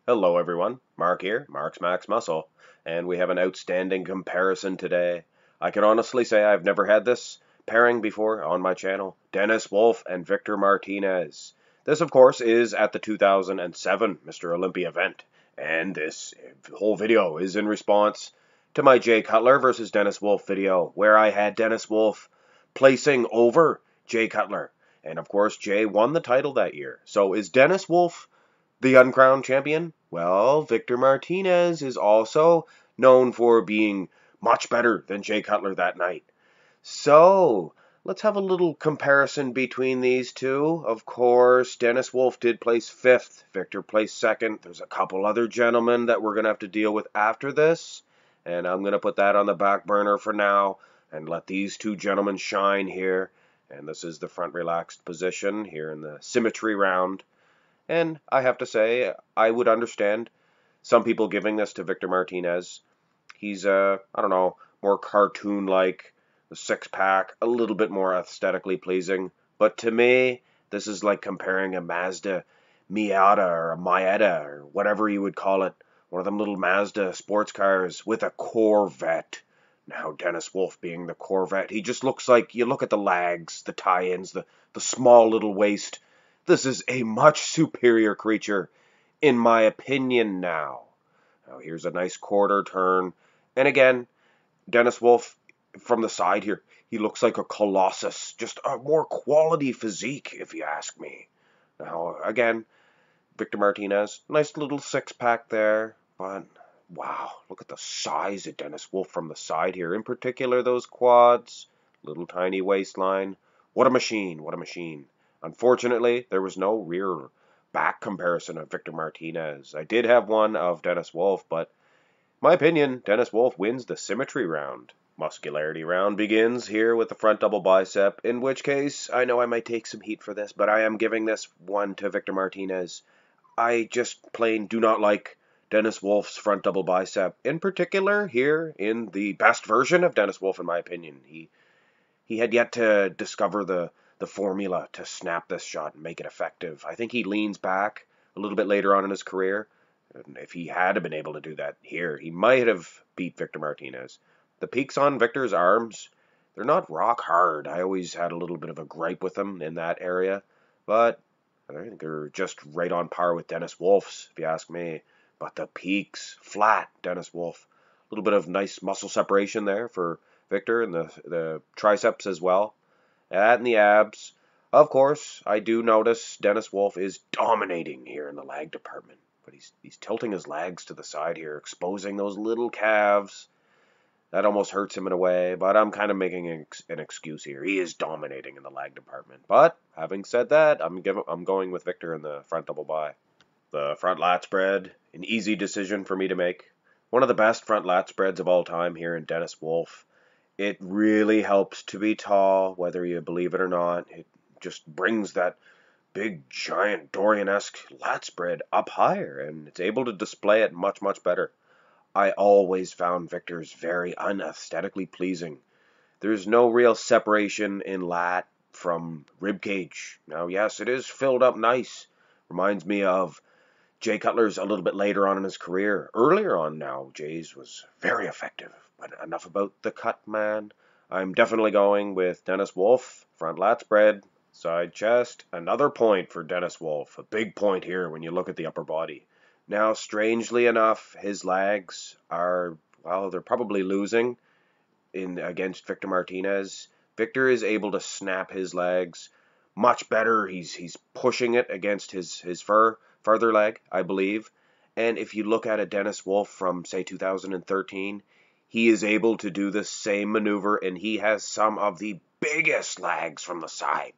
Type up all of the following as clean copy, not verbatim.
Hello everyone, Mark here, Mark's Max Muscle, and we have an outstanding comparison today. I can honestly say I've never had this pairing before on my channel, Dennis Wolf and Victor Martinez. This of course is at the 2007 Mr. Olympia event, and this whole video is in response to my Jay Cutler versus Dennis Wolf video, where I had Dennis Wolf placing over Jay Cutler. And of course Jay won the title that year. So is Dennis Wolf the uncrowned champion? Well, Victor Martinez is also known for being much better than Jay Cutler that night. So, let's have a little comparison between these two. Of course, Dennis Wolf did place 5th, Victor placed 2nd. There's a couple other gentlemen that we're going to have to deal with after this, and I'm going to put that on the back burner for now and let these two gentlemen shine here. And this is the front relaxed position here in the symmetry round. And I have to say, I would understand some people giving this to Victor Martinez. He's, I don't know, more cartoon-like, the six-pack, a little bit more aesthetically pleasing. But to me, this is like comparing a Mazda Miata or a Miata or whatever you would call it, one of them little Mazda sports cars with a Corvette. Now, Dennis Wolf being the Corvette, he just looks like, you look at the lags, the tie-ins, the small little waist. This is a much superior creature, in my opinion now. Now here's a nice quarter turn. And again, Dennis Wolf from the side here, he looks like a colossus. Just a more quality physique, if you ask me. Now, again, Victor Martinez, nice little six-pack there. But, wow, look at the size of Dennis Wolf from the side here. In particular, those quads, little tiny waistline. What a machine, what a machine. Unfortunately, there was no rear back comparison of Victor Martinez. I did have one of Dennis Wolf, but in my opinion, Dennis Wolf wins the symmetry round. Muscularity round begins here with the front double bicep, in which case, I know I might take some heat for this, but I am giving this one to Victor Martinez. I just plain do not like Dennis Wolf's front double bicep. In particular, here in the best version of Dennis Wolf, in my opinion. He had yet to discover the formula to snap this shot and make it effective. I think he leans back a little bit later on in his career. And if he had been able to do that here, he might have beat Victor Martinez. The peaks on Victor's arms, they're not rock hard. I always had a little bit of a gripe with them in that area. But I think they're just right on par with Dennis Wolf's, if you ask me. But the peaks, flat, Dennis Wolf. A little bit of nice muscle separation there for Victor, and the triceps as well. And the abs. Of course, I do notice Dennis Wolf is dominating here in the lag department. But he's tilting his legs to the side here, exposing those little calves. That almost hurts him in a way, but I'm kind of making an excuse here. He is dominating in the lag department. But having said that, I'm going with Victor in the front double bi. The front lat spread, an easy decision for me to make. One of the best front lat spreads of all time here in Dennis Wolf. It really helps to be tall, whether you believe it or not. It just brings that big, giant, Dorian-esque lat spread up higher, and it's able to display it much, much better. I always found Victor's very unaesthetically pleasing. There's no real separation in lat from ribcage. Now, yes, it is filled up nice. Reminds me of Jay Cutler's a little bit later on in his career. Earlier on now, Jay's was very effective. But enough about the cut, man. I'm definitely going with Dennis Wolf. Front lat spread, side chest. Another point for Dennis Wolf. A big point here when you look at the upper body. Now, strangely enough, his legs are, well, they're probably losing against Victor Martinez. Victor is able to snap his legs much better. He's pushing it against his further leg, I believe. And if you look at a Dennis Wolf from, say, 2013, he is able to do the same maneuver, and he has some of the biggest legs from the side.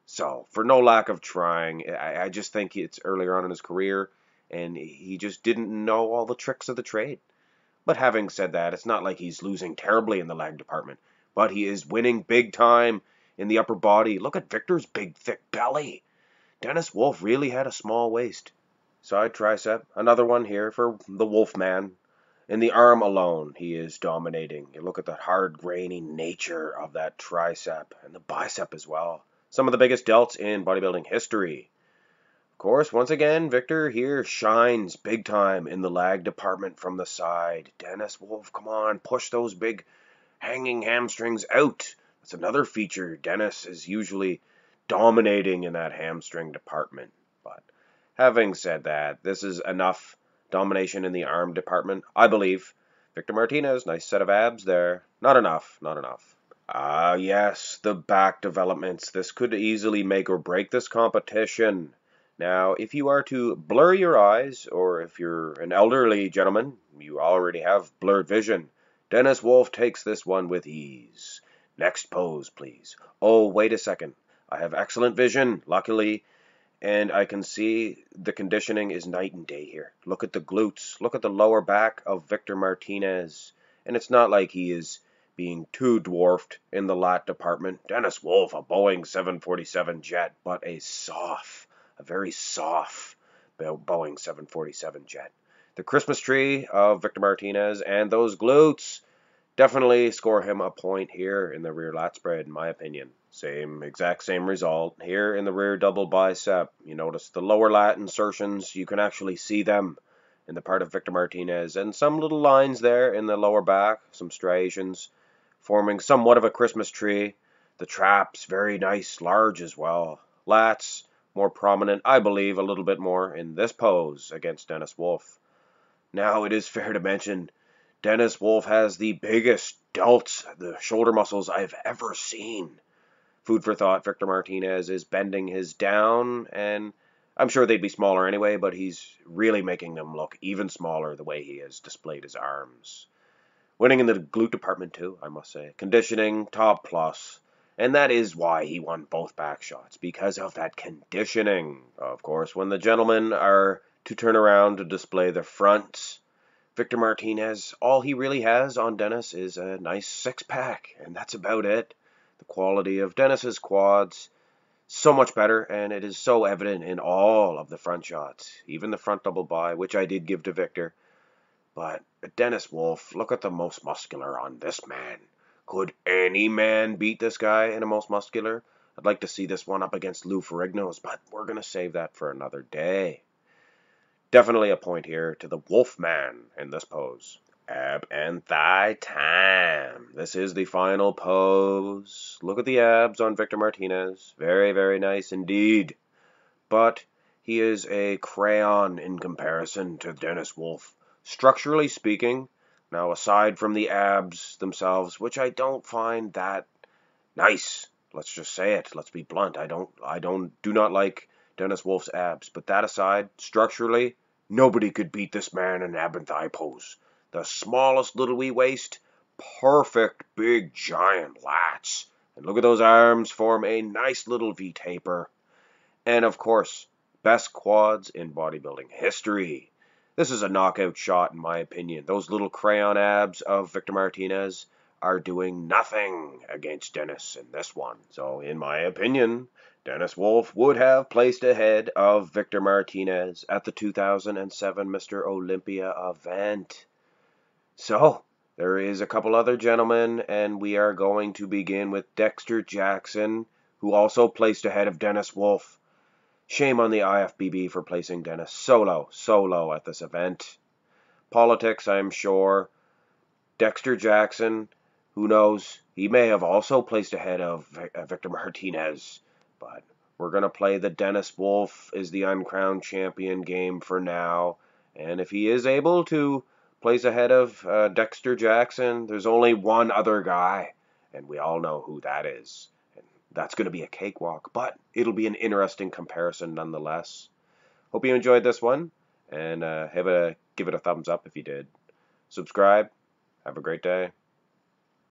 So, for no lack of trying, I just think it's earlier on in his career, and he just didn't know all the tricks of the trade. But having said that, it's not like he's losing terribly in the leg department, but he is winning big time in the upper body. Look at Victor's big, thick belly. Dennis Wolf really had a small waist. Side tricep, another one here for the Wolfman. In the arm alone, he is dominating. You look at the hard, grainy nature of that tricep and the bicep as well. Some of the biggest delts in bodybuilding history. Of course, once again, Victor here shines big time in the lag department from the side. Dennis Wolf, come on, push those big hanging hamstrings out. That's another feature. Dennis is usually dominating in that hamstring department. But having said that, this is enough domination in the arm department, I believe. Victor Martinez, nice set of abs there. Not enough, not enough. Ah, yes, the back developments. This could easily make or break this competition. Now, if you are to blur your eyes, or if you're an elderly gentleman, you already have blurred vision, Dennis Wolf takes this one with ease. Next pose, please. Oh, wait a second. I have excellent vision, luckily, and I can see the conditioning is night and day here. Look at the glutes. Look at the lower back of Victor Martinez. And it's not like he is being too dwarfed in the lat department. Dennis Wolf, a Boeing 747 jet, but a very soft Boeing 747 jet. The Christmas tree of Victor Martinez and those glutes definitely score him a point here in the rear lat spread, in my opinion. Exact same result here in the rear double bicep. You notice the lower lat insertions, you can actually see them in the part of Victor Martinez, and some little lines there in the lower back, some striations forming somewhat of a Christmas tree. The traps, very nice, large as well. Lats, more prominent, I believe, a little bit more in this pose against Dennis Wolf. Now, it is fair to mention, Dennis Wolf has the biggest delts, the shoulder muscles I've ever seen. Food for thought, Victor Martinez is bending his down, and I'm sure they'd be smaller anyway, but he's really making them look even smaller the way he has displayed his arms. Winning in the glute department too, I must say. Conditioning, top plus. And that is why he won both back shots, because of that conditioning. Of course, when the gentlemen are to turn around to display the fronts, Victor Martinez, all he really has on Dennis is a nice six-pack, and that's about it. The quality of Dennis's quads, so much better, and it is so evident in all of the front shots, even the front double bi, which I did give to Victor. But Dennis Wolf, look at the most muscular on this man. Could any man beat this guy in a most muscular? I'd like to see this one up against Lou Ferrigno's, but we're going to save that for another day. Definitely a point here to the Wolfman in this pose. Ab and thigh time. This is the final pose. Look at the abs on Victor Martinez. Very, very nice indeed. But he is a crayon in comparison to Dennis Wolf. Structurally speaking, now aside from the abs themselves, which I don't find that nice. Let's just say it. Let's be blunt. I do not like Dennis Wolf's abs. But that aside, structurally, nobody could beat this man in ab and thigh pose. The smallest little wee waist, perfect big giant lats. And look at those arms form a nice little V-taper. And of course, best quads in bodybuilding history. This is a knockout shot in my opinion. Those little crayon abs of Victor Martinez are doing nothing against Dennis in this one. So in my opinion, Dennis Wolf would have placed ahead of Victor Martinez at the 2007 Mr.Olympia event. So, there is a couple other gentlemen, and we are going to begin with Dexter Jackson, who also placed ahead of Dennis Wolf. Shame on the IFBB for placing Dennis so low at this event. Politics, I'm sure. Dexter Jackson, who knows, he may have also placed ahead of Victor Martinez, but we're going to play the Dennis Wolf is the uncrowned champion game for now, and if he is able to place ahead of Dexter Jackson, there's only one other guy, and we all know who that is. And that's going to be a cakewalk, but it'll be an interesting comparison nonetheless. Hope you enjoyed this one, and give it a thumbs up if you did. Subscribe. Have a great day.